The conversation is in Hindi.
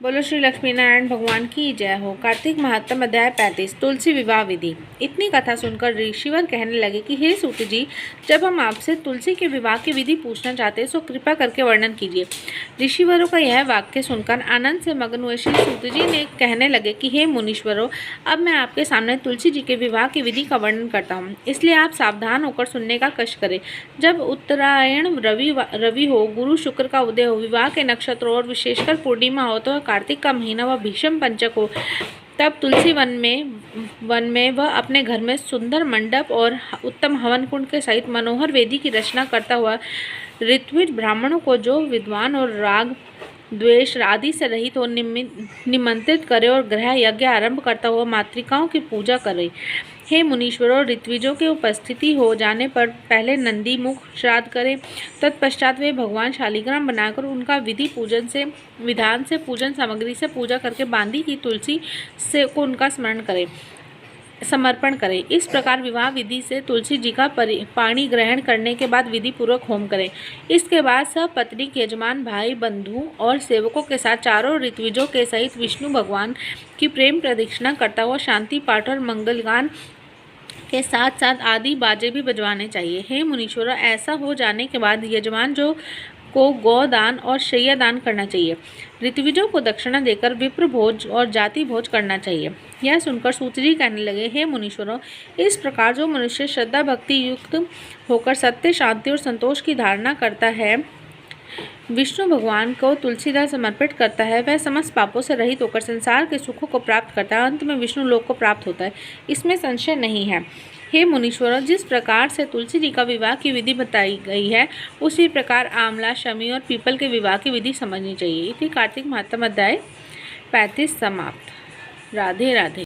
बोलो श्री लक्ष्मी नारायण भगवान की जय हो। कार्तिक महात्म अध्याय 35 तुलसी विवाह विधि। इतनी कथा सुनकर ऋषिवर कहने लगे कि हे सूत जी, जब हम आपसे तुलसी के विवाह की विधि पूछना चाहते हैं तो कृपा करके वर्णन कीजिए। ऋषिवरों का यह वाक्य सुनकर आनंद से मगन हुए श्री सूत जी ने कहने लगे कि हे मुनीश्वरों, अब मैं आपके सामने तुलसी जी के विवाह की विधि का वर्णन करता हूँ, इसलिए आप सावधान होकर सुनने का कष्ट करें। जब उत्तरायण रवि हो, गुरु शुक्र का उदय हो, विवाह के नक्षत्र और विशेषकर पूर्णिमा हो, तो कार्तिक का महीना व भीषम पंचक हो, तब तुलसी वन में वह अपने घर में सुंदर मंडप और उत्तम हवन कुंड के सहित मनोहर वेदी की रचना करता हुआ ऋत्विज ब्राह्मणों को, जो विद्वान और राग द्वेष आदि से रहित हो, निमंत्रित करे और गृह यज्ञ आरंभ करता हुआ मातृकाओं की पूजा करे। हे मुनीश्वरों, ऋत्विजों के उपस्थिति हो जाने पर पहले नंदी मुख श्राद्ध करें, तत्पश्चात वे भगवान शालिग्राम बनाकर उनका विधान से पूजन सामग्री से पूजा करके बांधी की तुलसी से को उनका समर्पण करें। इस प्रकार विवाह विधि से तुलसी जी का पाणी ग्रहण करने के बाद विधि पूर्वक होम करें। इसके बाद सब पत्नी, यजमान, भाई, बंधु और सेवकों के साथ चारों ऋत्विजों के सहित विष्णु भगवान की प्रेम प्रदक्षिणा करता हुआ शांति पाठ और मंगलगान के साथ साथ आदि बाजे भी बजवाने चाहिए। हे मुनीश्वरों, ऐसा हो जाने के बाद यजमान को गोदान और शैया दान करना चाहिए। ऋत्विजों को दक्षिणा देकर विप्र भोज और जाति भोज करना चाहिए। यह सुनकर सूत जी कहने लगे, हे मुनीश्वरों, इस प्रकार जो मनुष्य श्रद्धा भक्ति युक्त होकर सत्य, शांति और संतोष की धारणा करता है, विष्णु भगवान को तुलसीदास समर्पित करता है, वह समस्त पापों से रहित होकर संसार के सुखों को प्राप्त करता है, अंत में विष्णु लोक को प्राप्त होता है, इसमें संशय नहीं है। हे मुनीश्वरों, जिस प्रकार से तुलसी जी का विवाह की विधि बताई गई है, उसी प्रकार आंवला, शमी और पीपल के विवाह की विधि समझनी चाहिए। इति कार्तिक महात्म अध्याय 35 समाप्त। राधे राधे।